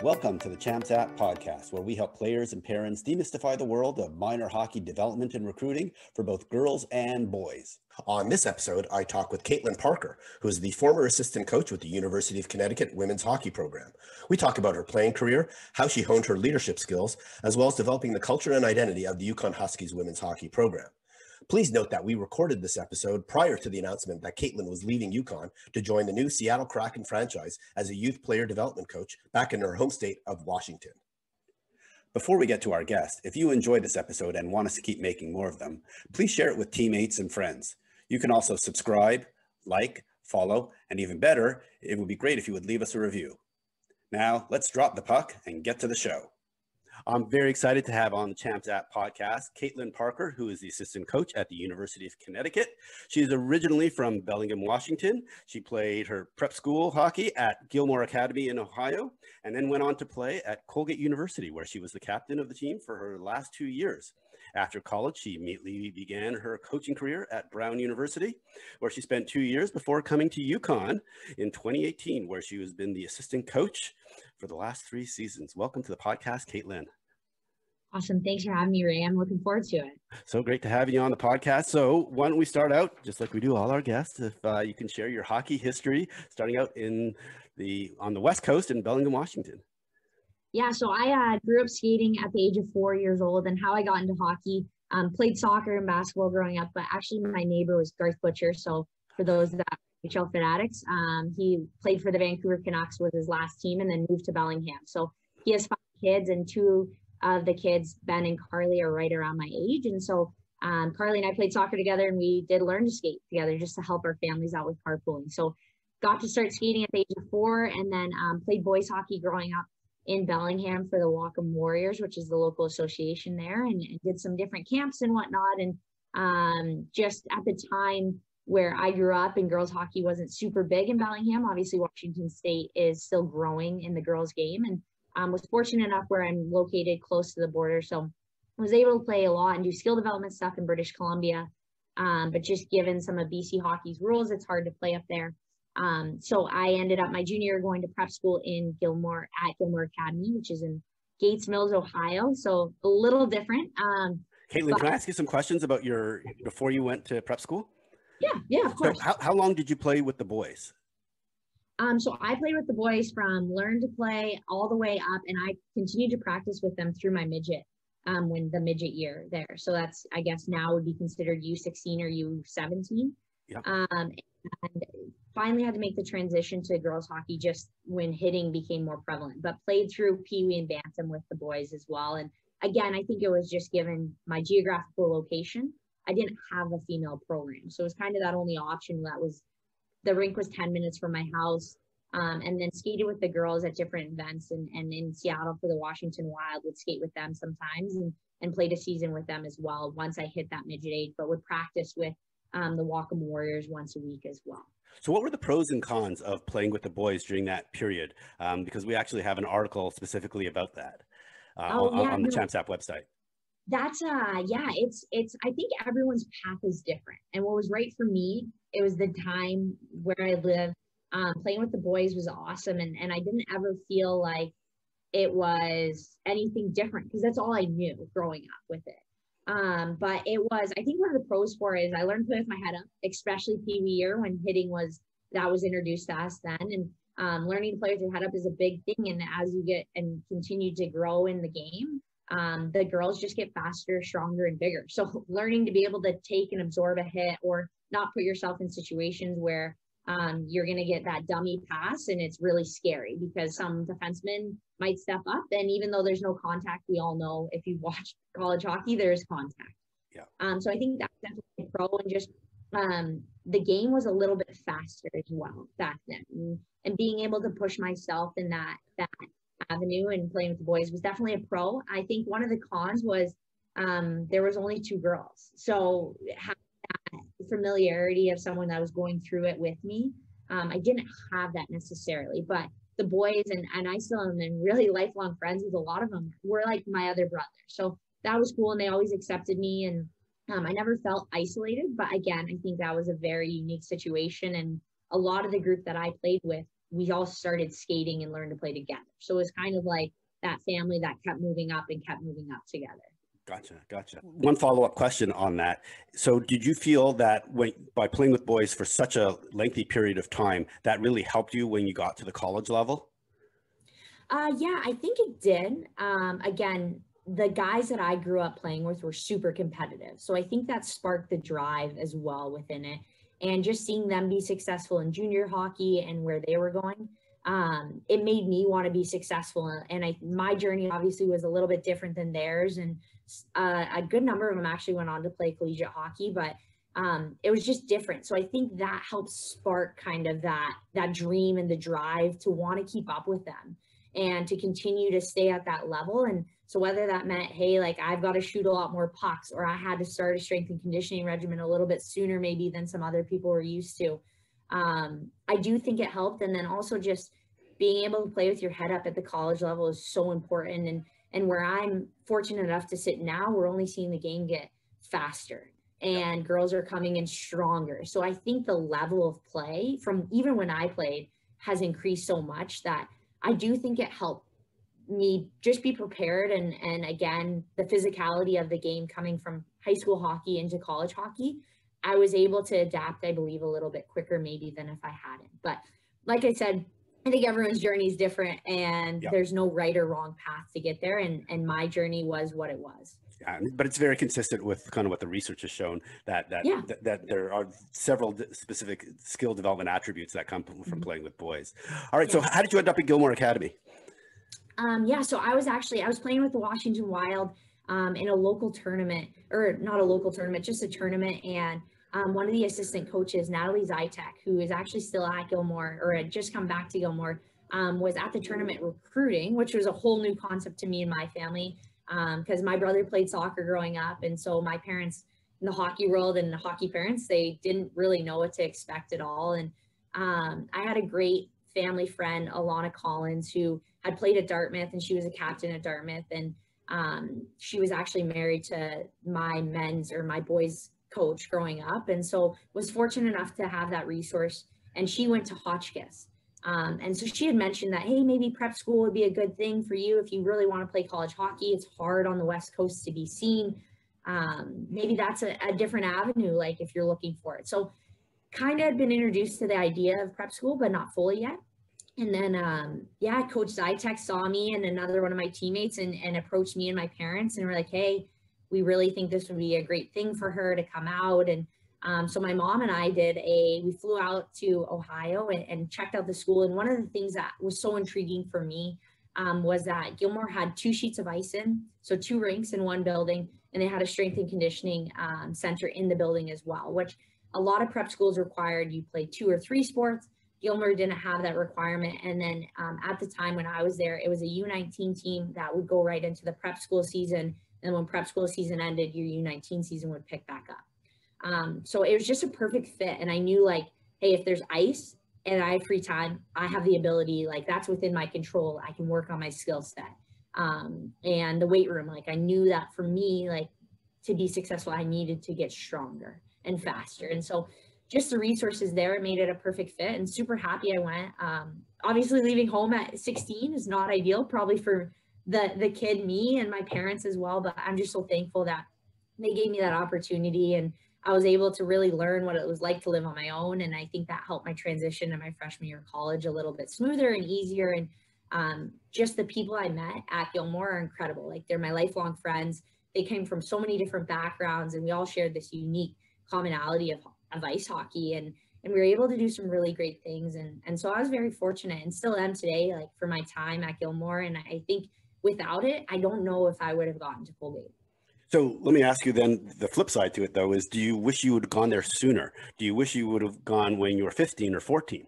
Welcome to the Champs App podcast, where we help players and parents demystify the world of minor hockey development and recruiting for both girls and boys. On this episode, I talk with Katelyn Parker, who is the former assistant coach with the University of Connecticut women's hockey program. We talk about her playing career, how she honed her leadership skills, as well as developing the culture and identity of the UConn Huskies women's hockey program. Please note that we recorded this episode prior to the announcement that Katelyn was leaving UConn to join the new Seattle Kraken franchise as a youth player development coach back in her home state of Washington. Before we get to our guest, if you enjoyed this episode and want us to keep making more of them, please share it with teammates and friends. You can also subscribe, like, follow, and even better, it would be great if you would leave us a review. Now, let's drop the puck and get to the show. I'm very excited to have on the Champs App podcast, Katelyn Parker, who is the assistant coach at the University of Connecticut. She is originally from Bellingham, Washington. She played her prep school hockey at Gilmour Academy in Ohio, and then went on to play at Colgate University, where she was the captain of the team for her last 2 years. After college, she immediately began her coaching career at Brown University, where she spent 2 years before coming to UConn in 2018, where she has been the assistant coach for the last 3 seasons. Welcome to the podcast, Katelyn. Awesome. Thanks for having me, Ray. I'm looking forward to it. So great to have you on the podcast. So why don't we start out, just like we do all our guests, if you can share your hockey history, starting out on the West Coast in Bellingham, Washington. Yeah, so I grew up skating at the age of 4 years old, and how I got into hockey, played soccer and basketball growing up, but actually my neighbor was Garth Butcher. So for those that NHL fanatics, he played for the Vancouver Canucks with his last team and then moved to Bellingham. So he has 5 kids, and 2 of the kids, Ben and Carly, are right around my age. And so Carly and I played soccer together, and we did learn to skate together just to help our families out with carpooling. So got to start skating at the age of 4, and then played boys hockey growing up in Bellingham for the Wacom Warriors, which is the local association there, and did some different camps and whatnot. And just at the time where I grew up and girls hockey wasn't super big in Bellingham, obviously Washington State is still growing in the girls game, and was fortunate enough where I'm located close to the border. So I was able to play a lot and do skill development stuff in British Columbia. But just given some of BC hockey's rules, it's hard to play up there. So I ended up my junior year going to prep school in Gilmour at Gilmour Academy, which is in Gates Mills, Ohio. So a little different. Katelyn, can I ask you some questions about before you went to prep school? Yeah, of course. So how long did you play with the boys? So I played with the boys from learn to play all the way up, and I continued to practice with them through my midget, when the midget year there. So that's, I guess now would be considered U16 or U17. Yep. And finally had to make the transition to girls hockey just when hitting became more prevalent, but played through Pee Wee and Bantam with the boys as well. And again, I think it was just given my geographical location, I didn't have a female program. So it was kind of that only option that was, the rink was 10 minutes from my house, and then skated with the girls at different events, and in Seattle for the Washington Wild, would skate with them sometimes and played a season with them as well once I hit that midget age, but would practice with the Wacom Warriors once a week as well. So what were the pros and cons of playing with the boys during that period? Because we actually have an article specifically about that on the Champs App website. That's it's I think everyone's path is different, and what was right for me, it was the time where I lived. Playing with the boys was awesome, and I didn't ever feel like it was anything different because that's all I knew growing up with it. But it was, I think one of the pros for it is I learned to play with my head up, especially Pee Wee year when hitting was introduced to us then, and learning to play with your head up is a big thing. And as you get and continue to grow in the game, the girls just get faster, stronger, and bigger. So learning to be able to take and absorb a hit or not put yourself in situations where you're going to get that dummy pass, and it's really scary because some defensemen might step up, and even though there's no contact, we all know if you watch college hockey, there's contact. Yeah. So I think that's definitely a pro, and just the game was a little bit faster as well back then, and being able to push myself in that avenue and playing with the boys was definitely a pro. I think one of the cons was there was only 2 girls, so having that familiarity of someone that was going through it with me, I didn't have that necessarily. But the boys, and I still am in really lifelong friends with a lot of them, were like my other brothers. So that was cool, and they always accepted me, and I never felt isolated. But again, I think that was a very unique situation, and a lot of the group that I played with we all started skating and learned to play together. So it was kind of like that family that kept moving up together. Gotcha. One follow-up question on that. So did you feel that by playing with boys for such a lengthy period of time, that really helped you when you got to the college level? Yeah, I think it did. Again, the guys that I grew up playing with were super competitive. So I think that sparked the drive as well within it. And just seeing them be successful in junior hockey and where they were going, it made me want to be successful. And my journey obviously was a little bit different than theirs. And a good number of them actually went on to play collegiate hockey, but it was just different. So I think that helps spark kind of that dream and the drive to want to keep up with them and to continue to stay at that level. And so whether that meant, hey, like I've got to shoot a lot more pucks, or I had to start a strength and conditioning regimen a little bit sooner maybe than some other people were used to, I do think it helped. And then also just being able to play with your head up at the college level is so important. And where I'm fortunate enough to sit now, we're only seeing the game get faster and girls are coming in stronger. So I think the level of play from even when I played has increased so much that I do think it helped me just be prepared. And again, the physicality of the game coming from high school hockey into college hockey, I was able to adapt, I believe, a little bit quicker maybe than if I hadn't. But like I said, I think everyone's journey is different, and there's no right or wrong path to get there. And my journey was what it was. Yeah, but it's very consistent with kind of what the research has shown, that there are several specific skill development attributes that come from playing with boys. All right. So how did you end up at Gilmour Academy? So I was playing with the Washington Wild in a local tournament, or not a local tournament, just a tournament. And one of the assistant coaches, Natalie Zytek, who is actually still at Gilmour, or had just come back to Gilmour, was at the tournament recruiting, which was a whole new concept to me and my family, because my brother played soccer growing up. And so my parents in the hockey world and the hockey parents, they didn't really know what to expect at all. And I had a great family friend, Alana Collins, who had played at Dartmouth, and she was a captain at Dartmouth. And she was actually married to my boys coach growing up, and so was fortunate enough to have that resource. And she went to Hotchkiss, and so she had mentioned that, hey, maybe prep school would be a good thing for you if you really want to play college hockey. It's hard on the West Coast to be seen. Maybe that's a different avenue, like if you're looking for it. So kind of had been introduced to the idea of prep school, but not fully yet. And then Coach Zytek saw me and another one of my teammates and approached me and my parents, and were like, hey, we really think this would be a great thing for her to come out. And so my mom and I we flew out to Ohio and checked out the school. And one of the things that was so intriguing for me was that Gilmour had 2 sheets of ice so 2 rinks in one building, and they had a strength and conditioning center in the building as well, which a lot of prep schools required you play 2 or 3 sports. Gilmour didn't have that requirement. And then at the time when I was there, it was a U19 team that would go right into the prep school season. And when prep school season ended, your U19 season would pick back up. So it was just a perfect fit. And I knew, like, hey, if there's ice and I have free time, I have the ability, like, that's within my control. I can work on my skill set. And the weight room, like, I knew that for me, like, to be successful, I needed to get stronger and faster. And so just the resources there, it made it a perfect fit, and super happy I went. Obviously leaving home at 16 is not ideal, probably for the kid, me, and my parents as well, but I'm just so thankful that they gave me that opportunity, and I was able to really learn what it was like to live on my own. And I think that helped my transition to my freshman year of college a little bit smoother and easier. And just the people I met at Gilmour are incredible. Like, they're my lifelong friends. They came from so many different backgrounds, and we all shared this unique commonality of ice hockey, and we were able to do some really great things. And so I was very fortunate, and still am today, like, for my time at Gilmour. And I think without it, I don't know if I would have gotten to Colgate. So let me ask you then, the flip side to it though, is do you wish you would have gone there sooner? Do you wish you would have gone when you were 15 or 14?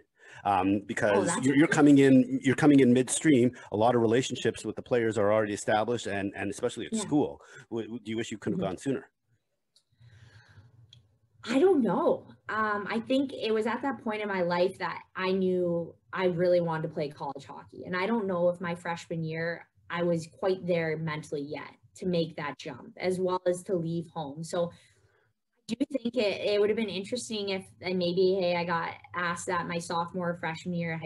Because you're coming in midstream. A lot of relationships with the players are already established, and especially at school. Do you wish you could have gone sooner? I don't know. I think it was at that point in my life that I knew I really wanted to play college hockey. And I don't know if my freshman year, I was quite there mentally yet to make that jump, as well as to leave home. So I do think it would have been interesting if maybe, hey, I got asked that my sophomore or freshman year.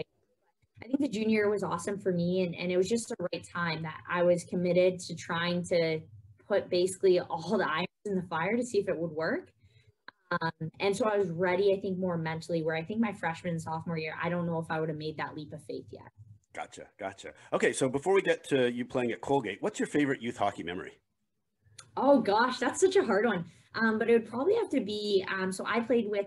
I think the junior year was awesome for me, and it was just the right time that I was committed to trying to put basically all the irons in the fire to see if it would work. And so I was ready, I think, more mentally, where I think my freshman and sophomore year, I don't know if I would have made that leap of faith yet. Gotcha. Okay, so before we get to you playing at Colgate, what's your favorite youth hockey memory? Oh gosh, that's such a hard one. But it would probably have to be, so I played with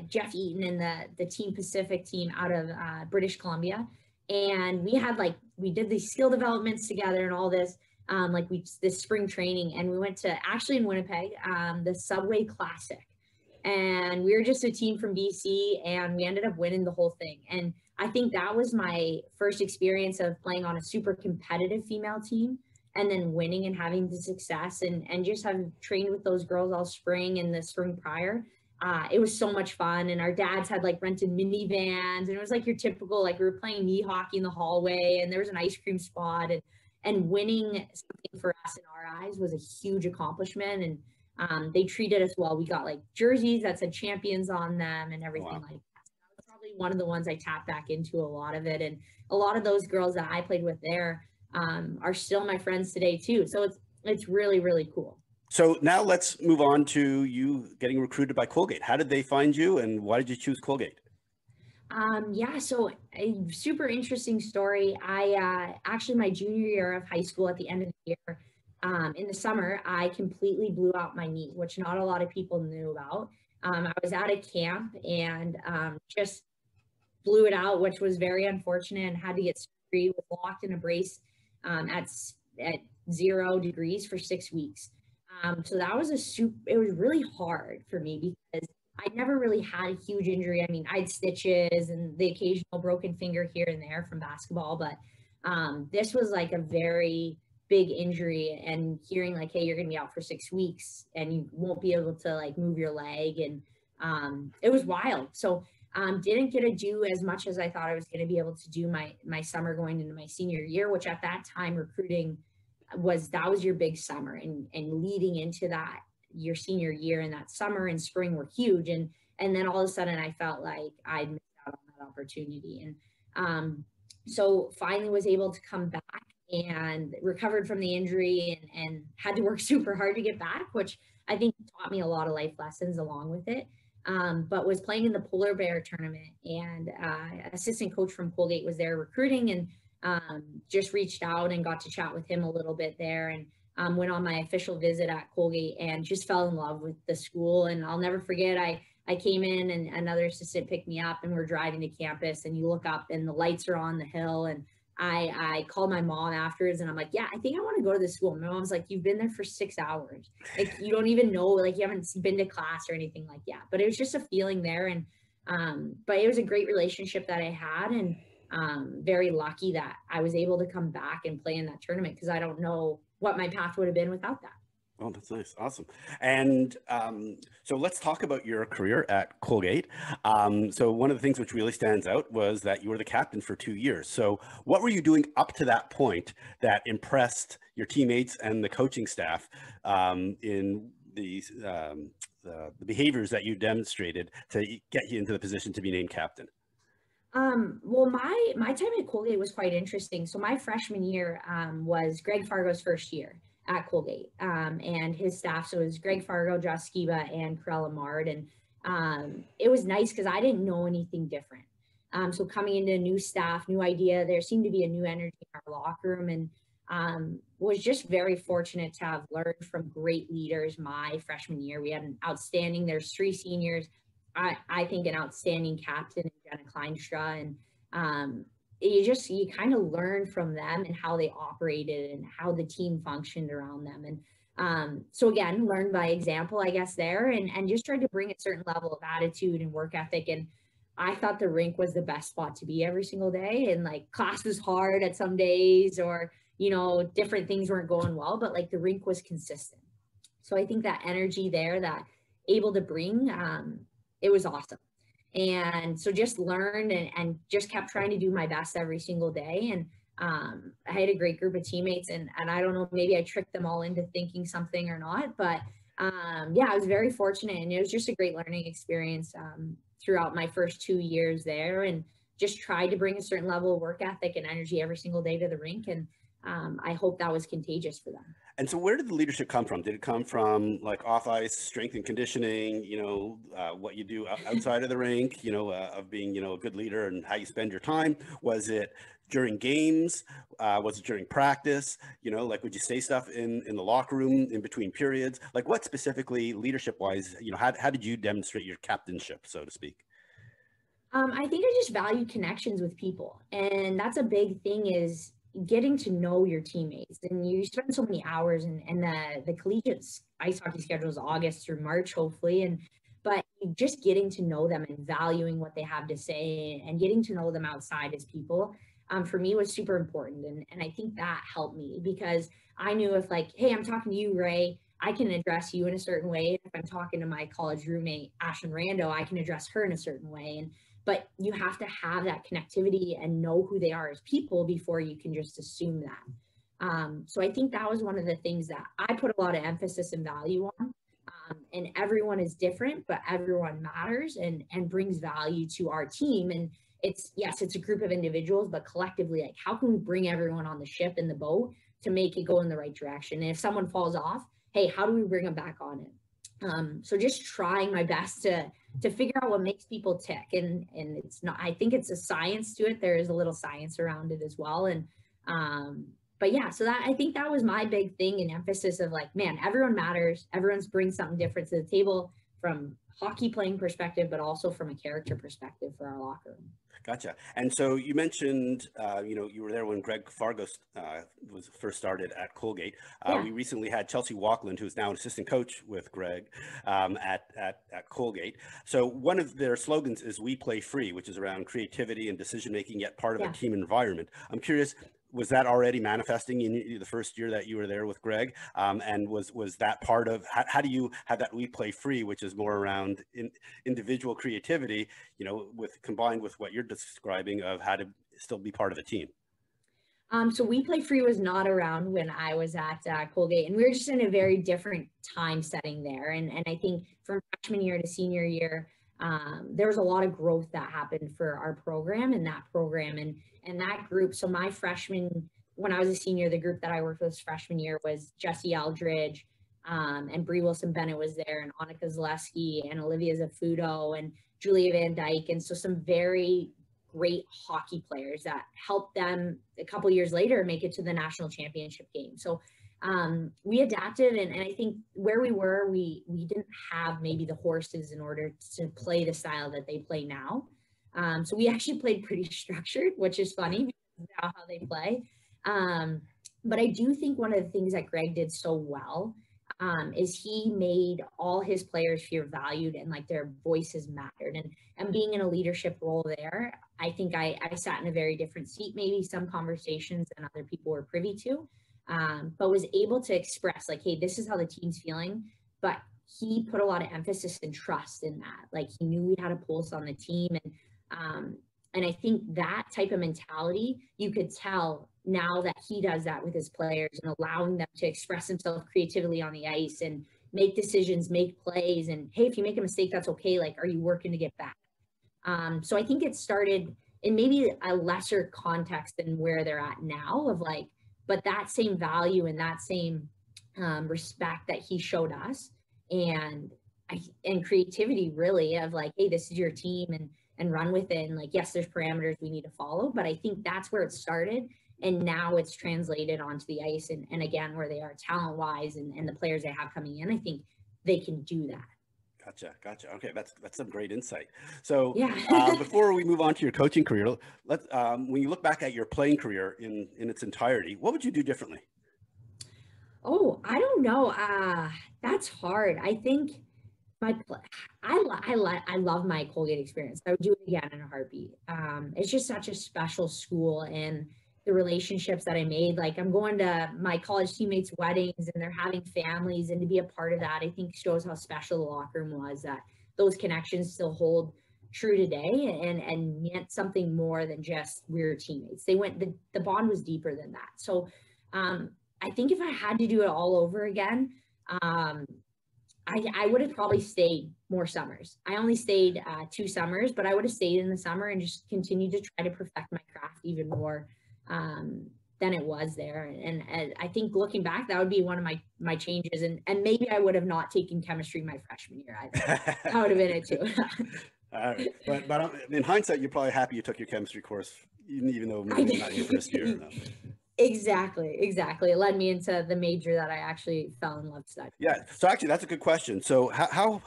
Jeff Eaton and the Team Pacific team out of British Columbia. And we did these skill developments together and all this, this spring training. And we went to, actually in Winnipeg, the Subway Classic. And we were just a team from BC, and we ended up winning the whole thing. And I think that was my first experience of playing on a super competitive female team, and then winning and having the success, and just having trained with those girls all spring and the spring prior. It was so much fun. And our dads had rented minivans, and it was like your typical, we were playing knee hockey in the hallway, and there was an ice cream spot, and winning something for us in our eyes was a huge accomplishment. And they treated us well. We got jerseys that said champions on them and everything like that. So that was probably one of the ones I tapped back into a lot of it. And a lot of those girls that I played with there are still my friends today too. So it's really, really cool. So now let's move on to you getting recruited by Colgate. How did they find you, and why did you choose Colgate? So a super interesting story. I actually, my junior year of high school, at the end of the year, in the summer, I completely blew out my knee, which not a lot of people knew about. I was at a camp and just blew it out, which was very unfortunate, and had to get surgery, was locked in a brace at 0 degrees for 6 weeks. So that was it was really hard for me because I never really had a huge injury. I mean, I had stitches and the occasional broken finger here and there from basketball, but this was a very big injury, and hearing hey, you're going to be out for 6 weeks and you won't be able to move your leg. And it was wild. So didn't get to do as much as I thought I was going to be able to do my summer going into my senior year, which at that time recruiting was your big summer, and leading into that, your senior year and that summer and spring were huge. And then all of a sudden I felt like I'd missed out on that opportunity. And so finally was able to come back and recovered from the injury, and had to work super hard to get back, which I think taught me a lot of life lessons along with it. But was playing in the Polar Bear tournament, and assistant coach from Colgate was there recruiting, and just reached out and got to chat with him a little bit there, and went on my official visit at Colgate and just fell in love with the school. And I'll never forget, I came in and another assistant picked me up, and we're driving to campus, and you look up and the lights are on the hill, and I called my mom afterwards, and I'm like, yeah, I think I want to go to this school. My mom's like, you've been there for 6 hours. You don't even know, you haven't been to class or anything like that. But it was just a feeling there. And, but it was a great relationship that I had, and very lucky that I was able to come back and play in that tournament, because I don't know what my path would have been without that. Oh, that's nice. Awesome. And so let's talk about your career at Colgate. So one of the things which really stands out was that you were the captain for 2 years. So what were you doing up to that point that impressed your teammates and the coaching staff in the behaviors that you demonstrated to get you into the position to be named captain? Well, my time at Colgate was quite interesting. So my freshman year was Greg Fargo's first year at Colgate, and his staff. So it was Greg Fargo, Josh Skiba, and Corella Mard. And it was nice because I didn't know anything different. So coming into new staff, new idea, there seemed to be a new energy in our locker room, and was just very fortunate to have learned from great leaders my freshman year. We had an outstanding, there's 3 seniors, I think an outstanding captain, Jenna Kleinstra, and you kind of learn from them and how they operated and how the team functioned around them. And so again, learned by example, I guess, there, and just tried to bring a certain level of attitude and work ethic. And I thought the rink was the best spot to be every single day. And class was hard at some days, or, different things weren't going well, but the rink was consistent. So I think that energy there that able to bring, it was awesome. And so just learned and just kept trying to do my best every single day. And I had a great group of teammates, and I don't know, maybe I tricked them all into thinking something or not, but yeah, I was very fortunate, and it was just a great learning experience throughout my first 2 years there, and just tried to bring a certain level of work ethic and energy every single day to the rink. And I hope that was contagious for them. And so where did the leadership come from? Did it come from like off ice strength and conditioning, what you do outside of the rink, of being, a good leader and how you spend your time? Was it during games? Was it during practice? Would you say stuff in the locker room in between periods? Like what specifically leadership wise, how did you demonstrate your captainship, so to speak? I think I just value connections with people. And that's a big thing, is getting to know your teammates. And you spend so many hours, and the collegiate ice hockey schedule is August through March, hopefully. But just getting to know them and valuing what they have to say and getting to know them outside as people, for me was super important. And I think that helped me, because I knew if like, hey, I'm talking to you, Ray, I can address you in a certain way. If I'm talking to my college roommate, Ashlyn Rando, I can address her in a certain way. But you have to have that connectivity and know who they are as people before you can just assume that. So I think that was one of the things that I put a lot of emphasis and value on. And everyone is different, but everyone matters and brings value to our team. And it's a group of individuals, but collectively, like, how can we bring everyone on the ship in the boat to make it go in the right direction? And if someone falls off, hey, how do we bring them back on it? So just trying my best to figure out what makes people tick. And it's not, I think it's a science to it. There is a little science around it as well. And, but yeah, so I think that was my big thing and emphasis of like, man, everyone matters. Everyone's brings something different to the table from hockey playing perspective, but also from a character perspective for our locker room. Gotcha. And so you mentioned, you were there when Greg Fargo was first started at Colgate. Yeah. We recently had Chelsea Walkland, who's now an assistant coach with Greg at Colgate. So one of their slogans is "We play free," which is around creativity and decision making, yet part of a team environment. I'm curious, was that already manifesting in the first year that you were there with Greg? And was that part of, how do you have that "we play free," which is more around individual creativity, combined with what you're describing of how to still be part of a team? So "We Play Free" was not around when I was at Colgate, and we were just in a very different time setting there. And I think from freshman year to senior year, there was a lot of growth that happened for our program and that program and that group. So my freshman, when I was a senior, the group that I worked with freshman year was Jesse Eldridge, and Bree Wilson-Bennett was there, and Annika Zaleski, and Olivia Zafuto, and Julia Van Dyke. And so some very great hockey players that helped them a couple years later make it to the national championship game. So we adapted, and I think where we were, we didn't have maybe the horses in order to play the style that they play now. So we actually played pretty structured, which is funny because now how they play. But I do think one of the things that Greg did so well is he made all his players feel valued and like their voices mattered. And being in a leadership role there, I think I sat in a very different seat, maybe some conversations than other people were privy to, but was able to express like, hey, this is how the team's feeling. But he put a lot of emphasis and trust in that. Like he knew we had a pulse on the team. And I think that type of mentality, you could tell now that he does that with his players and allowing them to express themselves creatively on the ice and make decisions, make plays. And hey, if you make a mistake, that's okay. Like, are you working to get back? So I think it started in maybe a lesser context than where they're at now of like, but that same value and that same respect that he showed us and creativity really of like, hey, this is your team and run with it. And like, yes, there's parameters we need to follow, but I think that's where it started. And now it's translated onto the ice and again, where they are talent wise and the players they have coming in, I think they can do that. Gotcha. Okay, that's some great insight. So yeah. Before we move on to your coaching career, when you look back at your playing career in its entirety, what would you do differently? Oh, I don't know. That's hard. I think I love my Colgate experience. I would do it again in a heartbeat. It's just such a special school and the relationships that I made. Like I'm going to my college teammates' weddings and they're having families, and to be a part of that, I think shows how special the locker room was, that those connections still hold true today and meant something more than just we're teammates. The bond was deeper than that. So I think if I had to do it all over again, I I would have probably stayed more summers. I only stayed 2 summers, but I would have stayed in the summer and just continued to try to perfect my craft even more than it was there. And I think looking back, that would be one of my changes. And maybe I would have not taken chemistry my freshman year either. That would have been it too. But in hindsight, you're probably happy you took your chemistry course, even though maybe not your first year. No. Exactly. It led me into the major that I actually fell in love studying. Yeah. So actually, that's a good question. So how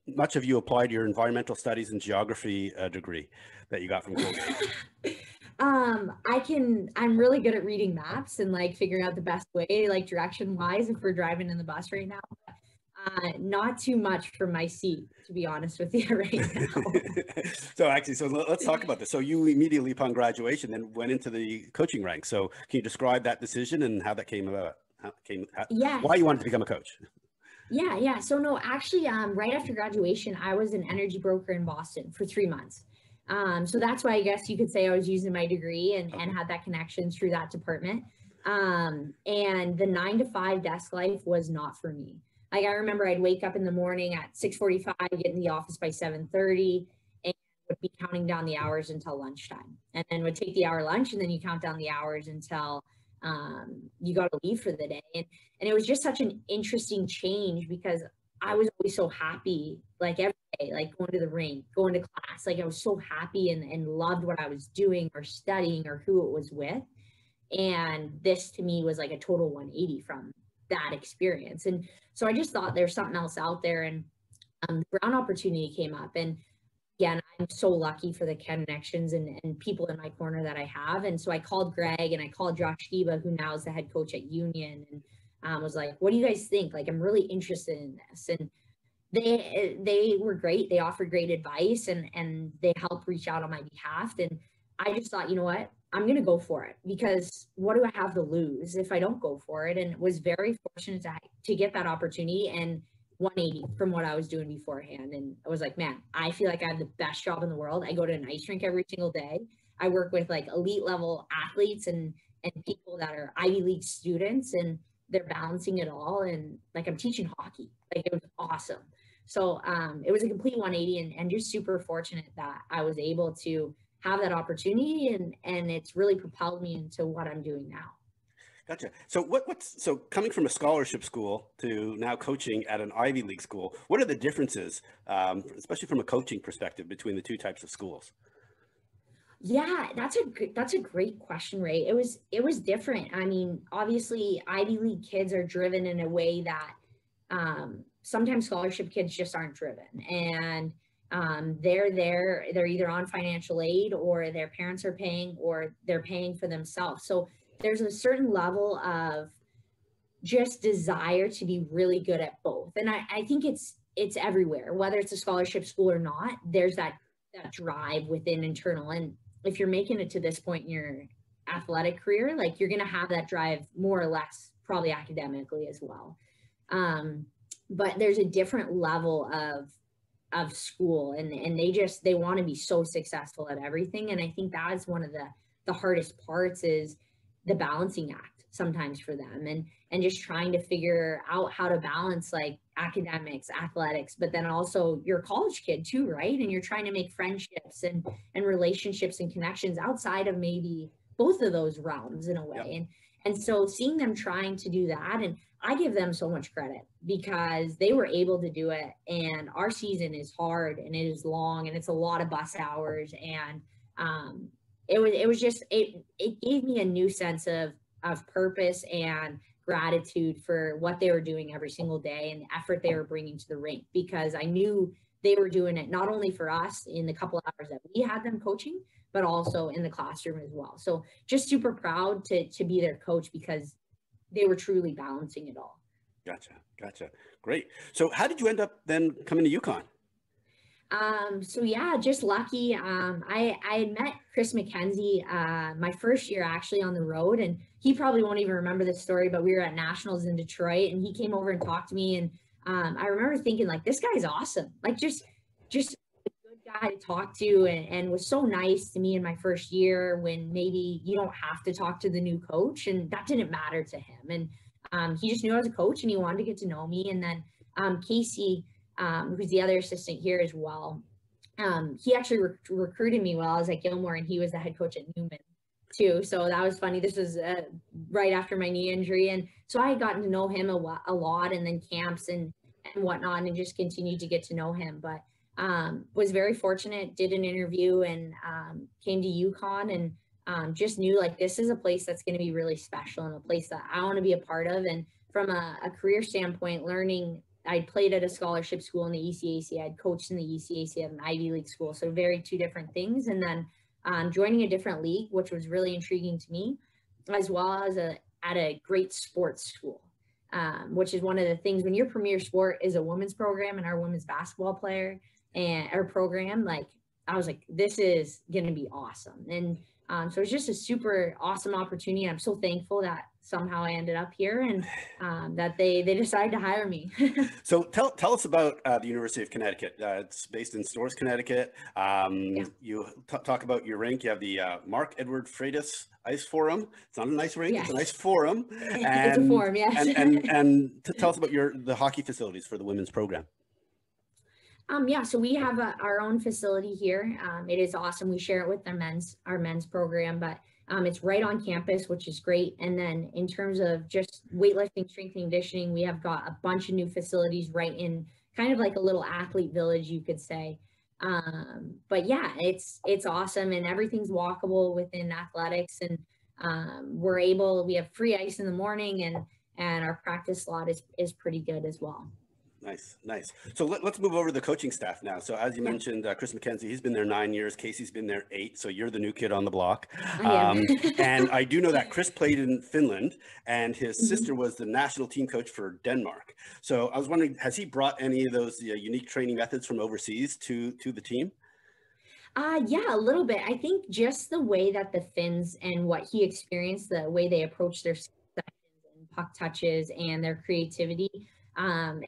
much have you applied your environmental studies and geography degree that you got from Colgate? I'm really good at reading maps and like figuring out the best way, like direction wise, if we're driving in the bus right now. Not too much from my seat, to be honest with you right now. So let's talk about this. So you immediately upon graduation then went into the coaching ranks. So can you describe that decision and how that came about? Why you wanted to become a coach? Yeah. So no, actually, right after graduation, I was an energy broker in Boston for 3 months. So that's why I guess you could say I was using my degree and had that connection through that department. And the 9 to 5 desk life was not for me. Like I remember I'd wake up in the morning at 6:45, get in the office by 7:30, and would be counting down the hours until lunchtime. And then would take the hour lunch, and then you count down the hours until you got to leave for the day. And it was just such an interesting change because I was always so happy, like every day, like going to the rink, going to class. Like I was so happy and loved what I was doing or studying or who it was with. And this to me was like a total 180 from that experience. And so I just thought there's something else out there, and the Brown opportunity came up. And again, I'm so lucky for the connections and people in my corner that I have. And so I called Greg and I called Josh Skiba, who now is the head coach at Union, and was like, what do you guys think? Like, I'm really interested in this. And they were great. They offered great advice and they helped reach out on my behalf. And I just thought, you know what? I'm going to go for it, because what do I have to lose if I don't go for it? And was very fortunate to get that opportunity and 180 from what I was doing beforehand. And I was like, man, I feel like I have the best job in the world. I go to an ice rink every single day. I work with like elite level athletes and people that are Ivy League students, and they're balancing it all. And like, I'm teaching hockey. Like, it was awesome. So it was a complete 180 and just super fortunate that I was able to have that opportunity, and it's really propelled me into what I'm doing now. Gotcha. So so coming from a scholarship school to now coaching at an Ivy League school, what are the differences, especially from a coaching perspective, between the two types of schools? Yeah, that's a great question, Ray. It was different. I mean, obviously Ivy League kids are driven in a way that sometimes scholarship kids just aren't driven, and they're either on financial aid, or their parents are paying, or they're paying for themselves. So there's a certain level of just desire to be really good at both. And I think it's everywhere, whether it's a scholarship school or not. There's that drive within internal. And if you're making it to this point in your athletic career, like, you're going to have that drive more or less probably academically as well. But there's a different level of school, and they want to be so successful at everything. And I think that is one of the hardest parts, is the balancing act sometimes for them, and just trying to figure out how to balance like academics, athletics, but then also you're a college kid too, right? And you're trying to make friendships and relationships and connections outside of maybe both of those realms in a way. Yep. And so seeing them trying to do that, and I give them so much credit because they were able to do it. And our season is hard and it is long and it's a lot of bus hours. And it gave me a new sense of purpose and gratitude for what they were doing every single day and the effort they were bringing to the rink, because I knew they were doing it not only for us in the couple hours that we had them coaching, but also in the classroom as well. So just super proud to be their coach, because they were truly balancing it all. Gotcha. Great. So how did you end up then coming to UConn? So yeah, just lucky. I had met Chris McKenzie my first year actually on the road, and he probably won't even remember this story, but we were at Nationals in Detroit, and he came over and talked to me, and I remember thinking, like, this guy's awesome, like just a good guy to talk to, and was so nice to me in my first year, when maybe you don't have to talk to the new coach, and that didn't matter to him. And he just knew I was a coach and he wanted to get to know me. And then Casey, who's the other assistant here as well, he actually recruited me while I was at Gilmour, and he was the head coach at Newman too. So that was funny. This was right after my knee injury. And so I had gotten to know him a lot, and then camps and whatnot, and just continued to get to know him. But was very fortunate, did an interview, and came to UConn, and just knew like this is a place that's going to be really special and a place that I want to be a part of. And from a career standpoint, learning, I'd played at a scholarship school in the ECAC, I'd coached in the ECAC at an Ivy League school, so very two different things. And then joining a different league, which was really intriguing to me, as well as at a great sports school, which is one of the things when your premier sport is a women's program, and our women's basketball player and our program, like I was like, this is going to be awesome. And so it's just a super awesome opportunity. And I'm so thankful that somehow I ended up here, and that they decided to hire me. So tell us about the University of Connecticut. It's based in Storrs, Connecticut. You talk about your rink. You have the Mark Edward Freitas Ice Forum. It's not a nice rink. Yes. It's a nice forum. It's a forum, yes. and tell us about the hockey facilities for the women's program. So we have our own facility here. It is awesome. We share it with our men's program, but it's right on campus, which is great. And then in terms of just weightlifting, strength and conditioning, we have got a bunch of new facilities right in kind of like a little athlete village, you could say. But yeah, it's awesome, and everything's walkable within athletics, and we have free ice in the morning, and our practice slot is pretty good as well. Nice. So let's move over to the coaching staff now. So as you mentioned, Chris McKenzie, he's been there 9 years. Casey's been there 8. So you're the new kid on the block. And I do know that Chris played in Finland, and his sister was the national team coach for Denmark. So I was wondering, has he brought any of those unique training methods from overseas to the team? Yeah, a little bit. I think just the way that the Finns and what he experienced, the way they approach their sessions and puck touches and their creativity,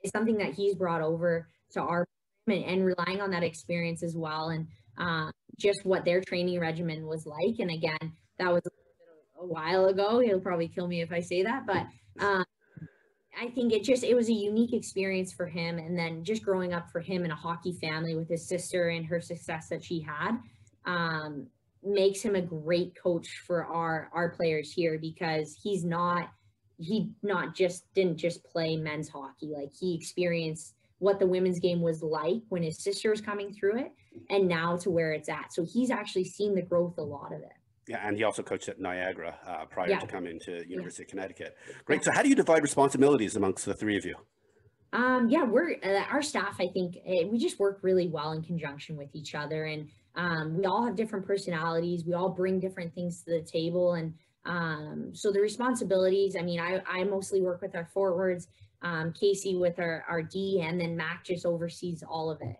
is something that he's brought over to our and relying on that experience as well, and just what their training regimen was like. And again, that was a while ago. He'll probably kill me if I say that, but I think it was a unique experience for him. And then just growing up for him in a hockey family with his sister and her success that she had makes him a great coach for our players here, because he didn't just play men's hockey. Like, he experienced what the women's game was like when his sister was coming through it, and now to where it's at. So he's actually seen the growth, a lot of it. Yeah, and he also coached at Niagara prior to coming to University of Connecticut. Great. So how do you divide responsibilities amongst the three of you? We're our staff, I think we just work really well in conjunction with each other, and we all have different personalities. We all bring different things to the table, and so the responsibilities, I mean, I mostly work with our forwards, Casey with our D, and then Mac just oversees all of it.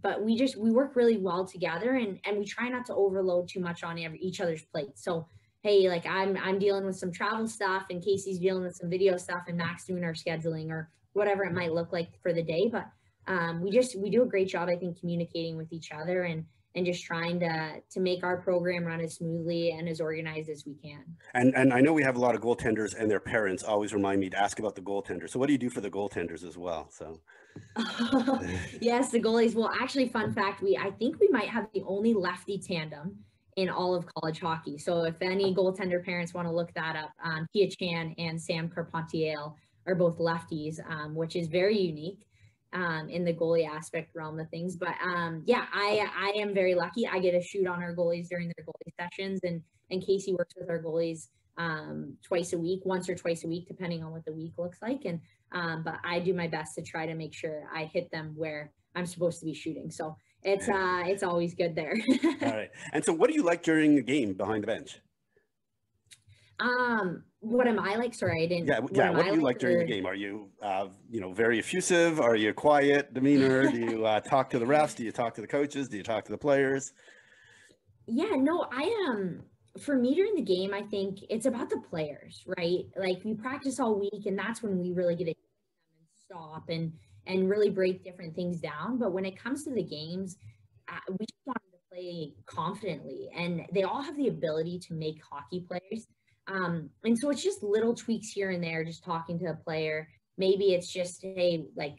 But we work really well together, and we try not to overload too much on each other's plate. So, hey, like I'm dealing with some travel stuff, and Casey's dealing with some video stuff, and Mac's doing our scheduling or whatever it might look like for the day. But we do a great job, I think, communicating with each other and just trying to make our program run as smoothly and as organized as we can. And I know we have a lot of goaltenders, and their parents always remind me to ask about the goaltenders. So what do you do for the goaltenders as well? So yes, the goalies. Well, actually, fun fact, I think we might have the only lefty tandem in all of college hockey. So if any goaltender parents want to look that up, Pia Chan and Sam Carpentier are both lefties, which is very unique in the goalie aspect realm of things. But I am very lucky. I get to shoot on our goalies during their goalie sessions, and Casey works with our goalies once or twice a week, depending on what the week looks like. And but I do my best to try to make sure I hit them where I'm supposed to be shooting. So it's always good there. All right. And so what do you like during the game behind the bench? What am I like? Sorry, I didn't. Yeah. What do you like during the game? Are you, very effusive? Are you quiet demeanor? Do you talk to the refs? Do you talk to the coaches? Do you talk to the players? Yeah, no, I am. For me during the game, I think it's about the players, right? Like, we practice all week, and that's when we really get to stop and really break different things down. But when it comes to the games, we just want them to play confidently, and they all have the ability to make hockey players. And so it's just little tweaks here and there, just talking to a player, maybe it's just, hey, like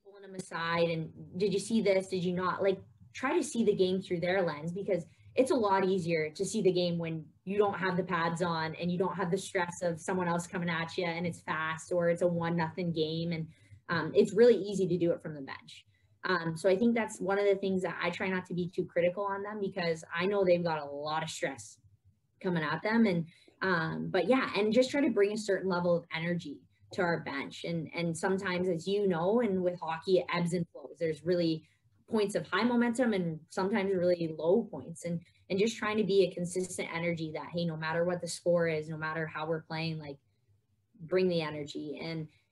pulling them aside and did you see this? Did you not? Like try to see the game through their lens, because it's a lot easier to see the game when you don't have the pads on and you don't have the stress of someone else coming at you and it's fast or it's a 1-0 game. And it's really easy to do it from the bench. So I think that's one of the things that I try not to be too critical on them, because I know they've got a lot of stress coming at them. And but yeah, and just try to bring a certain level of energy to our bench. And sometimes, as you know, and with hockey, it ebbs and flows. There's really points of high momentum and sometimes really low points, and just trying to be a consistent energy that, hey, no matter what the score is, no matter how we're playing, like bring the energy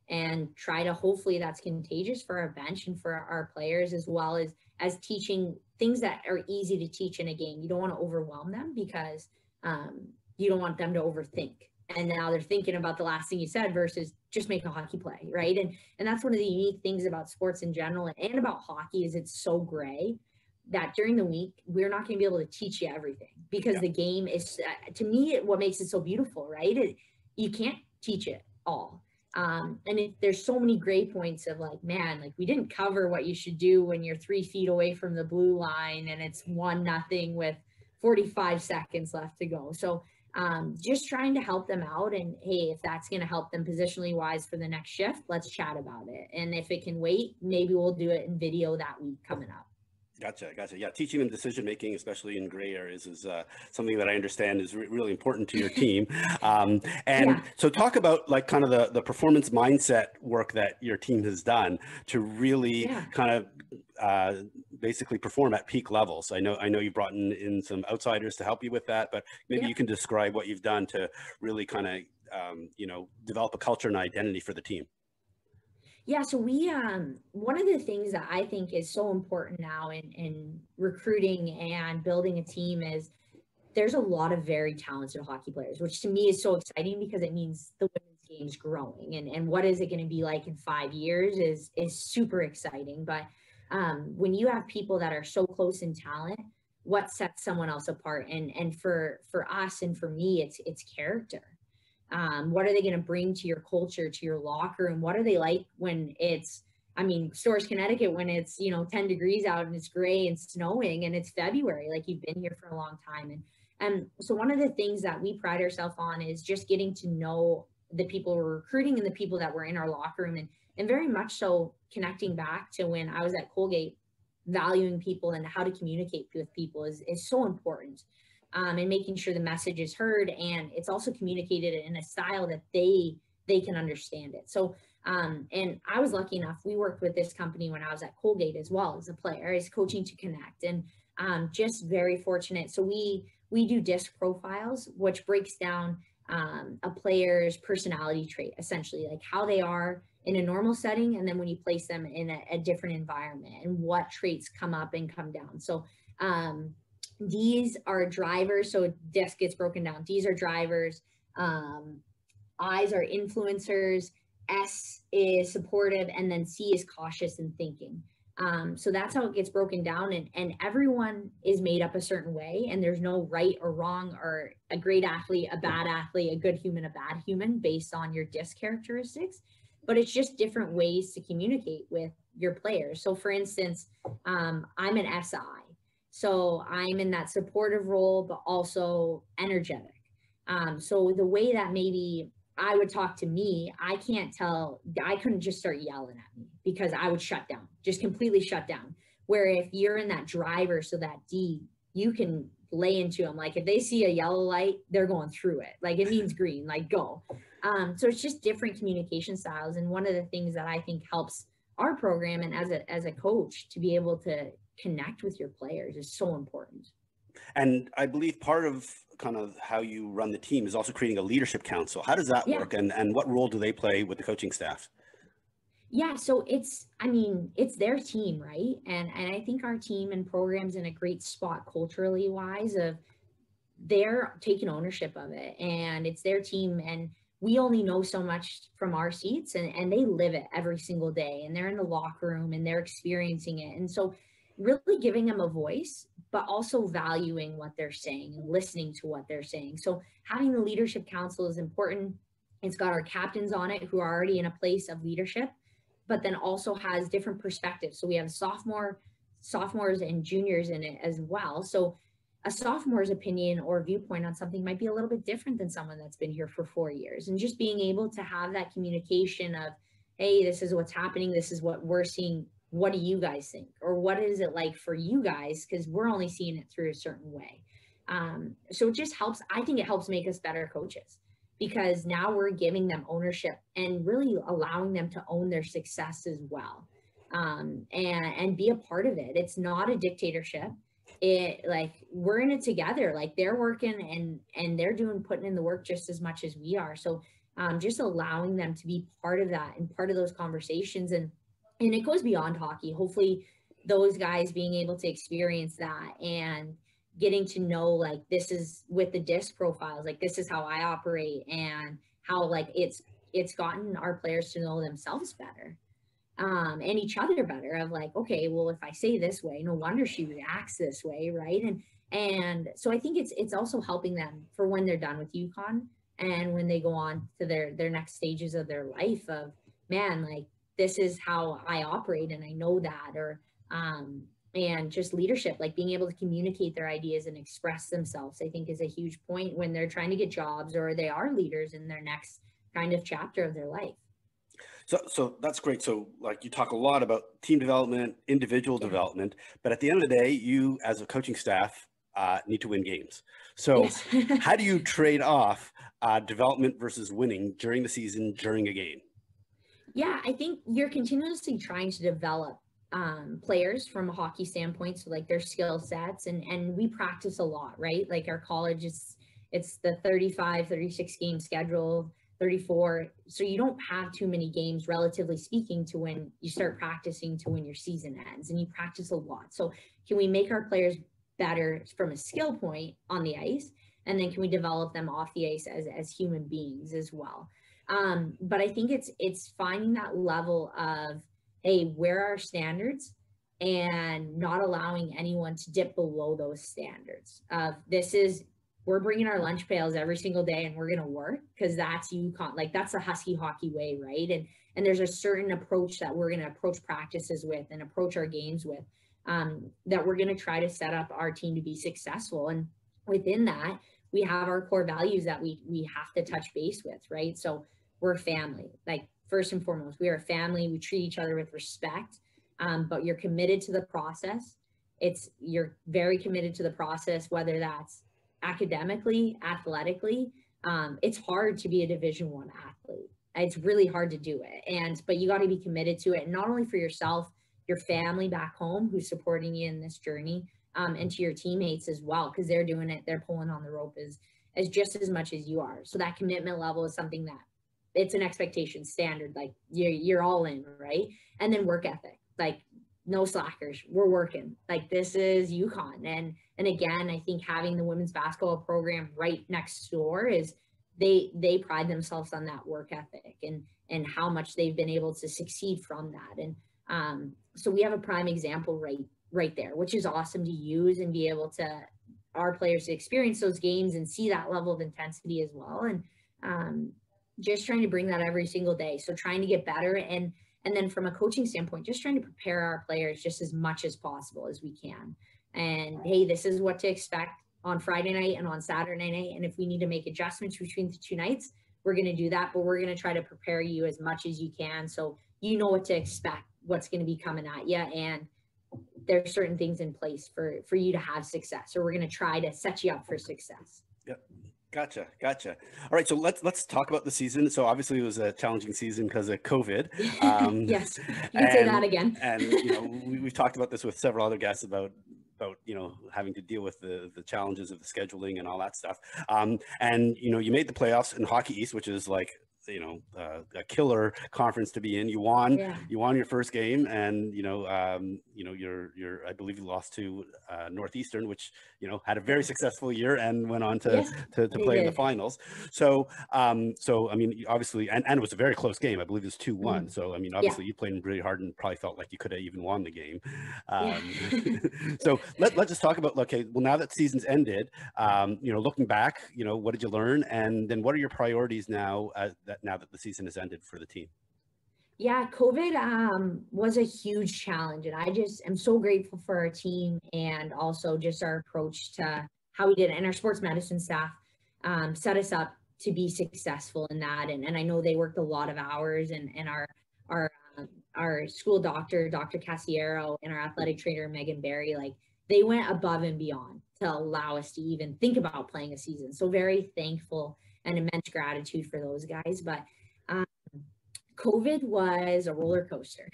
and try to, hopefully that's contagious for our bench and for our players, as well as teaching things that are easy to teach in a game. You don't want to overwhelm them, because you don't want them to overthink. And now they're thinking about the last thing you said versus just make a hockey play, right? And that's one of the unique things about sports in general and about hockey, is it's so gray that during the week, we're not going to be able to teach you everything, because the game is, to me, what makes it so beautiful, right? You can't teach it all. And there's so many gray points of like, man, like we didn't cover what you should do when you're 3 feet away from the blue line and it's 1-0 with 45 seconds left to go. So just trying to help them out, and hey, if that's going to help them positionally wise for the next shift, let's chat about it. And if it can wait, maybe we'll do it in video that week coming up. Gotcha. Yeah, teaching them decision making, especially in gray areas, is something that I understand is really important to your team. So talk about like kind of the performance mindset work that your team has done to really kind of basically perform at peak levels. I know you brought in some outsiders to help you with that, but maybe you can describe what you've done to really kind of develop a culture and identity for the team. Yeah, so we one of the things that I think is so important now in recruiting and building a team is there's a lot of very talented hockey players, which to me is so exciting, because it means the women's game's growing, and what is it going to be like in 5 years is super exciting. But when you have people that are so close in talent, what sets someone else apart? And for us and for me, it's character. What are they going to bring to your culture, to your locker room? What are they like when it's, Storrs, Connecticut, when it's, 10 degrees out and it's gray and snowing and it's February, like you've been here for a long time. And so one of the things that we pride ourselves on is just getting to know the people we're recruiting and the people that were in our locker room, and very much so connecting back to when I was at Colgate, valuing people and how to communicate with people is so important. And making sure the message is heard, and it's also communicated in a style that they can understand it. So, and I was lucky enough, we worked with this company when I was at Colgate as well as a player, as coaching to connect, and just very fortunate. So we do disc profiles, which breaks down a player's personality trait, essentially, like how they are in a normal setting, and then when you place them in a different environment, and what traits come up and come down. So, D's are drivers, so disc gets broken down. D's are drivers, I's are influencers, S is supportive, and then C is cautious and thinking. So that's how it gets broken down, and everyone is made up a certain way, and there's no right or wrong, or a great athlete, a bad athlete, a good human, a bad human, based on your disc characteristics. But it's just different ways to communicate with your players. So for instance, I'm an SI. So I'm in that supportive role, but also energetic. So the way that maybe I would talk to me, I couldn't just start yelling at me, because I would shut down, just completely shut down. Where if you're in that driver, so that D, you can lay into them. Like if they see a yellow light, they're going through it. Like it means green, like go. So it's just different communication styles. And one of the things that I think helps our program, and as a coach, to be able to connect with your players is so important. And I believe part of kind of how you run the team is also creating a leadership council. How does that work? And what role do they play with the coaching staff? Yeah, so it's their team, right? And I think our team and program's in a great spot culturally wise, of they're taking ownership of it, and it's their team, and we only know so much from our seats, and they live it every single day, and they're in the locker room and they're experiencing it. And so really giving them a voice, but also valuing what they're saying and listening to what they're saying. So having the leadership council is important. It's got our captains on it who are already in a place of leadership, but then also has different perspectives. So we have sophomores and juniors in it as well. So a sophomore's opinion or viewpoint on something might be a little bit different than someone that's been here for 4 years. And just being able to have that communication of, hey, this is what's happening. This is what we're seeing. What do you guys think? Or what is it like for you guys? Because we're only seeing it through a certain way. So it just helps. I think it helps make us better coaches, because now we're giving them ownership and really allowing them to own their success as well, and be a part of it. It's not a dictatorship. It, like, we're in it together. Like, they're working and they're putting in the work just as much as we are. So just allowing them to be part of that and part of those conversations. And it goes beyond hockey. Hopefully those guys being able to experience that and getting to know, like, this is with the disc profiles, like, this is how I operate, and how, like, it's gotten our players to know themselves better, and each other better, of like, okay, well, if I say this way, no wonder she reacts this way, right? And so I think it's also helping them for when they're done with UConn and when they go on to their next stages of their life, of, man, like, this is how I operate and I know that. Or and just leadership, like being able to communicate their ideas and express themselves, I think is a huge point when they're trying to get jobs or they are leaders in their next kind of chapter of their life. So that's great. So, like, you talk a lot about team development, individual development, but at the end of the day, you as a coaching staff need to win games. So Yes. how do you trade off development versus winning during the season, during a game? Yeah, I think you're continuously trying to develop players from a hockey standpoint, so like their skill sets, and we practice a lot, right? Like, our college, it's the 36 game schedule, 34, so you don't have too many games, relatively speaking, to when you start practicing to when your season ends, and you practice a lot. So can we make our players better from a skill point on the ice, and then can we develop them off the ice as human beings as well? But I think it's finding that level of, hey, where are our standards, and not allowing anyone to dip below those standards. We're bringing our lunch pails every single day and we're going to work, because that's UConn, like, that's the Husky hockey way, right? And there's a certain approach that we're going to approach practices with and approach our games with, that we're going to try to set up our team to be successful. And within that, we have our core values that we have to touch base with, right? So we're a family. Like, first and foremost, we are a family. We treat each other with respect, but you're committed to the process. You're very committed to the process, whether that's academically, athletically. It's hard to be a Division I athlete. It's really hard to do it. But you got to be committed to it, not only for yourself, your family back home who's supporting you in this journey, and to your teammates as well, because they're doing it, they're pulling on the rope as just as much as you are. So that commitment level is something that, it's an expectation standard, like you're all in, right? And then work ethic, like, no slackers, we're working. Like, this is UConn. And again, I think having the women's basketball program right next door is, they pride themselves on that work ethic and how much they've been able to succeed from that. And so we have a prime example right there, which is awesome to use and be able to, our players to experience those games and see that level of intensity as well. And just trying to bring that every single day. So trying to get better. And then from a coaching standpoint, just trying to prepare our players just as much as possible as we can. And, hey, this is what to expect on Friday night and on Saturday night. And if we need to make adjustments between the two nights, we're going to do that, but we're going to try to prepare you as much as you can, so you know what to expect, what's going to be coming at you. And there's certain things in place for you to have success. So we're going to try to set you up for success. Yep. Gotcha. All right. So let's talk about the season. So obviously it was a challenging season because of COVID. Yes, you can say that again. And we've talked about this with several other guests about having to deal with the challenges of the scheduling and all that stuff. And you made the playoffs in Hockey East, which is like a killer conference to be in. You won your first game, and you're I believe you lost to Northeastern, which had a very successful year and went on to play in the finals. So I mean, obviously, and it was a very close game. I believe it was 2-1. So I mean, obviously you played really hard and probably felt like you could have even won the game. So let's just talk about, okay, well, now that the season's ended, looking back, what did you learn, and then what are your priorities now that now that the season has ended for the team? Yeah, COVID was a huge challenge, and I just am so grateful for our team and also just our approach to how we did it. And our sports medicine staff set us up to be successful in that. And I know they worked a lot of hours, and our our school doctor, Dr. Casiero, and our athletic trainer, Megan Barry, like they went above and beyond to allow us to even think about playing a season. So very thankful and immense gratitude for those guys. But COVID was a roller coaster.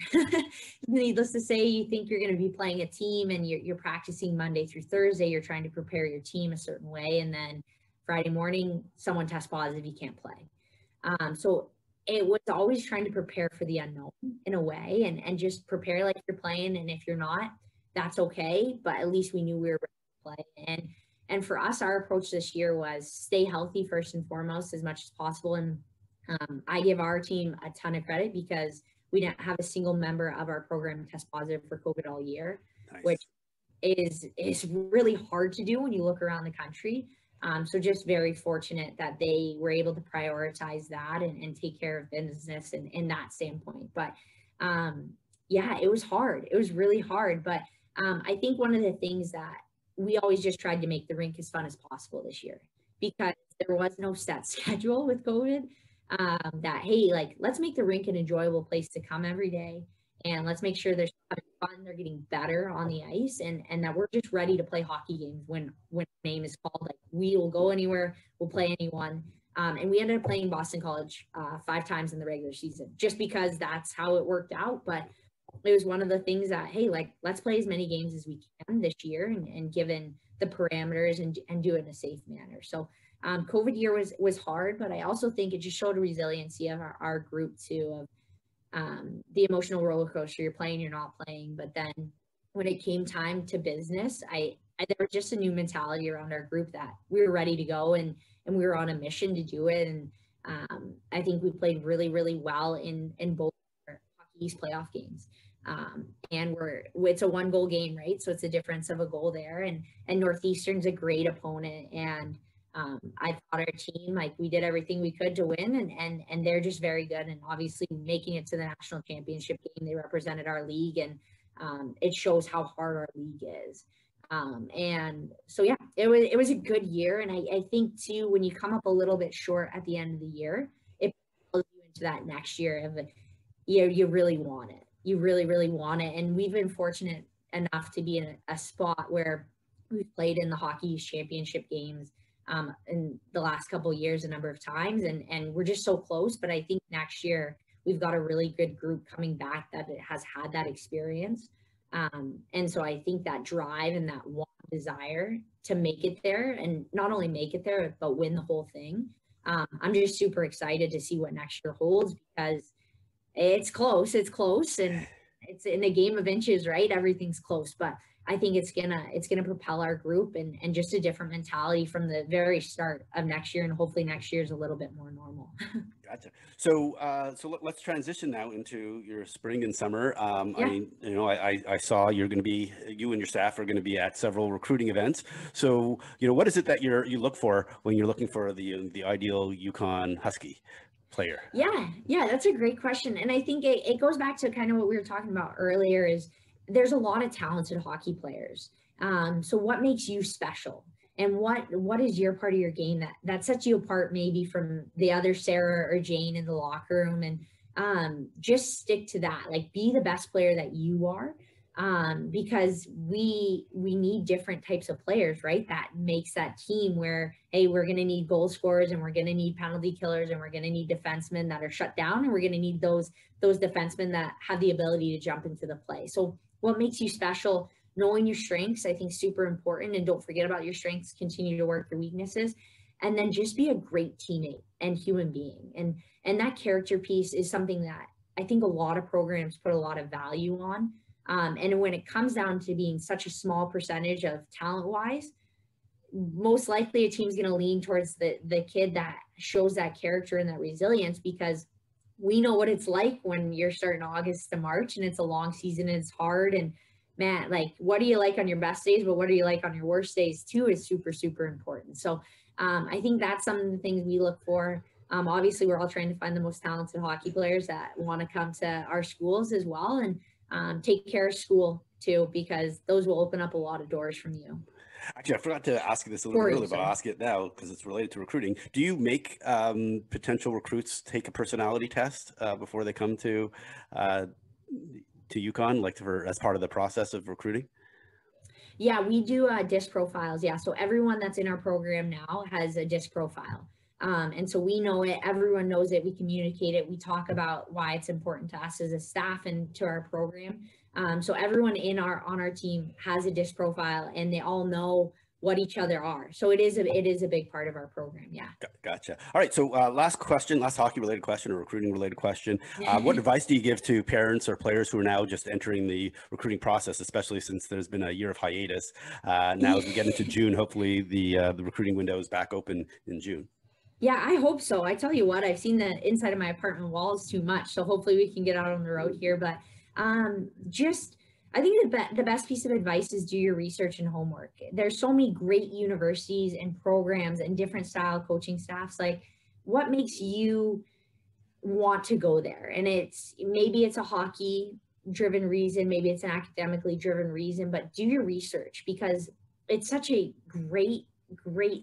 Needless to say, you think you're going to be playing a team and you're practicing Monday through Thursday. You're trying to prepare your team a certain way. And then Friday morning, someone tests positive, you can't play. So it was always trying to prepare for the unknown in a way and just prepare like you're playing. And if you're not, that's okay. But at least we knew we were ready to play. And for us, our approach this year was stay healthy first and foremost as much as possible. And I give our team a ton of credit because we didn't have a single member of our program test positive for COVID all year, Nice. which is really hard to do when you look around the country. So just very fortunate that they were able to prioritize that and take care of business in that standpoint. But yeah, it was hard. It was really hard. But I think one of the things that we always just tried to make the rink as fun as possible this year because there was no set schedule with COVID. That, hey, like, let's make the rink an enjoyable place to come every day. And let's make sure they're having fun, they're getting better on the ice, and that we're just ready to play hockey games when name is called. Like, we will go anywhere, we'll play anyone. And we ended up playing Boston College 5 times in the regular season, just because that's how it worked out. But it was one of the things that, hey, like, let's play as many games as we can this year and given the parameters and do it in a safe manner. So COVID year was hard, but I also think it just showed a resiliency of our group too, of the emotional roller coaster. You're playing, you're not playing. But then when it came time to business, there was just a new mentality around our group that we were ready to go and we were on a mission to do it. And I think we played really, really well in both our Hockey East playoff games. And it's a 1-goal game, right? So it's a difference of a goal there. And Northeastern's a great opponent. And I thought our team, like, we did everything we could to win, and they're just very good. And obviously making it to the national championship game, they represented our league, and it shows how hard our league is. And so, yeah, it was a good year. And I think too, when you come up a little bit short at the end of the year, it pulls you into that next year of, you really want it. You really, really want it. And we've been fortunate enough to be in a spot where we've played in the Hockey East championship games in the last couple of years a number of times, and we're just so close. But I think next year we've got a really good group coming back that has had that experience, and so I think that drive and that desire to make it there, and not only make it there but win the whole thing. I'm just super excited to see what next year holds because it's close, and it's in a game of inches, right? Everything's close, but I think it's gonna propel our group and just a different mentality from the very start of next year, and hopefully next year is a little bit more normal. Gotcha. So let's transition now into your spring and summer. Yeah. I mean, I saw you and your staff are going to be at several recruiting events. So, what is it that you look for when you're looking for the ideal UConn Husky player? Yeah, that's a great question. And I think it goes back to kind of what we were talking about earlier is there's a lot of talented hockey players. So what makes you special? And what is your part of your game that sets you apart maybe from the other Sarah or Jane in the locker room? And just stick to that. Like, be the best player that you are. Because we need different types of players, right? That makes that team where, hey, we're going to need goal scorers, and we're going to need penalty killers, and we're going to need defensemen that are shut down, and we're going to need those defensemen that have the ability to jump into the play. So what makes you special? Knowing your strengths, I think, super important, and don't forget about your strengths. Continue to work your weaknesses, and then just be a great teammate and human being. And that character piece is something that I think a lot of programs put a lot of value on. And when it comes down to being such a small percentage of talent-wise, most likely a team's going to lean towards the kid that shows that character and that resilience, because we know what it's like when you're starting August to March and it's a long season and it's hard. And man, like, what do you like on your best days, but what do you like on your worst days too is super, super important. So I think that's some of the things we look for. Obviously, we're all trying to find the most talented hockey players that want to come to our schools as well, and take care of school too, because those will open up a lot of doors from you. Actually, I forgot to ask you this a little bit earlier, but I'll ask it now because it's related to recruiting. Do you make potential recruits take a personality test before they come to UConn, like as part of the process of recruiting? Yeah, we do disc profiles. Yeah, so everyone that's in our program now has a disc profile. And so we know it, everyone knows it, we communicate it, we talk about why it's important to us as a staff and to our program. So everyone on our team has a disc profile, and they all know what each other are. So it is a big part of our program. Yeah. Gotcha. All right. So last hockey related question or recruiting related question. What advice do you give to parents or players who are now just entering the recruiting process, especially since there's been a year of hiatus? Now as we get into June, hopefully the recruiting window is back open in June. Yeah, I hope so. I tell you what, I've seen the inside of my apartment walls too much. So hopefully we can get out on the road here. But I think the best piece of advice is do your research and homework. There's so many great universities and programs and different style coaching staffs. Like, what makes you want to go there? And maybe it's a hockey driven reason, maybe it's an academically driven reason, but do your research, because it's such a great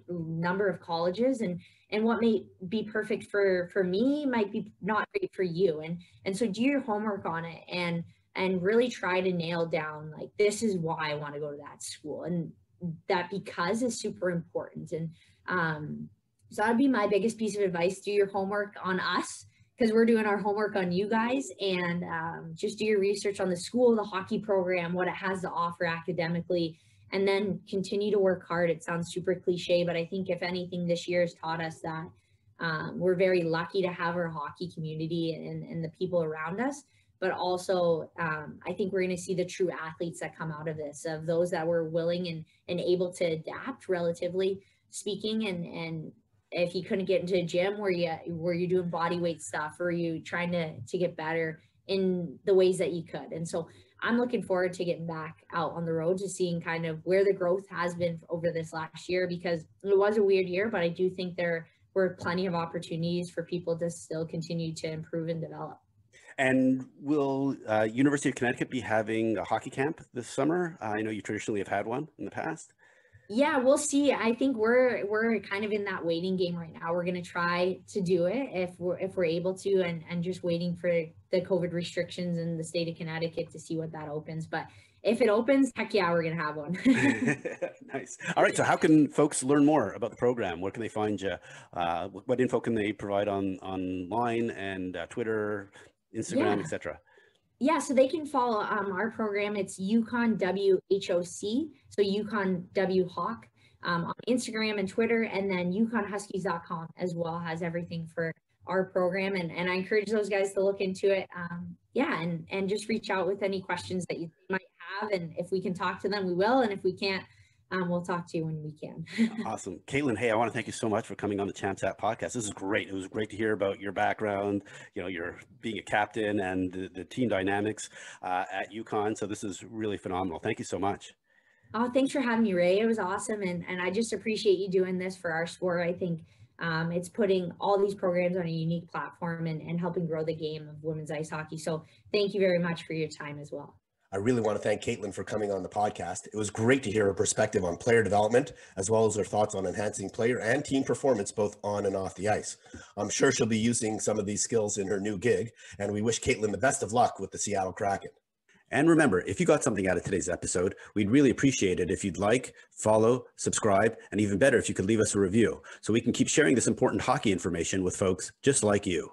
number of colleges, and what may be perfect for me might be not great for you. And so do your homework on it and really try to nail down, like, this is why I want to go to that school. And that because is super important. And so that'd be my biggest piece of advice. Do your homework on us, because we're doing our homework on you guys, and just do your research on the school, the hockey program, what it has to offer academically, and then continue to work hard. It sounds super cliche, but I think if anything, this year has taught us that we're very lucky to have our hockey community and the people around us. But also, I think we're going to see the true athletes that come out of this, of those that were willing and able to adapt, relatively speaking. And if you couldn't get into a gym, were you doing body weight stuff? Were you trying to get better in the ways that you could? And so I'm looking forward to getting back out on the road, to seeing kind of where the growth has been over this last year, because it was a weird year, but I do think there were plenty of opportunities for people to still continue to improve and develop. And will University of Connecticut be having a hockey camp this summer? I know you traditionally have had one in the past. Yeah, we'll see. I think we're kind of in that waiting game right now. We're going to try to do it if we're able to, and just waiting for the COVID restrictions in the state of Connecticut to see what that opens. But if it opens, heck yeah, we're going to have one. Nice. All right. So how can folks learn more about the program? Where can they find you? What info can they provide online and Twitter, Instagram, etc.? Yeah, so they can follow our program. It's UConn WHOC, so UConn W Hawk on Instagram and Twitter, and then UConnHuskies.com as well has everything for our program. And I encourage those guys to look into it. And just reach out with any questions that you might have. And if we can talk to them, we will. And if we can't, we'll talk to you when we can. Awesome. Katelyn, hey, I want to thank you so much for coming on the Champs App podcast. This is great. It was great to hear about your background, you're being a captain, and the team dynamics at UConn. So this is really phenomenal. Thank you so much. Oh, thanks for having me, Ray. It was awesome. And I just appreciate you doing this for our sport. I think it's putting all these programs on a unique platform and helping grow the game of women's ice hockey. So thank you very much for your time as well. I really want to thank Katelyn for coming on the podcast. It was great to hear her perspective on player development, as well as her thoughts on enhancing player and team performance, both on and off the ice. I'm sure she'll be using some of these skills in her new gig, and we wish Katelyn the best of luck with the Seattle Kraken. And remember, if you got something out of today's episode, we'd really appreciate it if you'd like, follow, subscribe, and even better, if you could leave us a review, so we can keep sharing this important hockey information with folks just like you.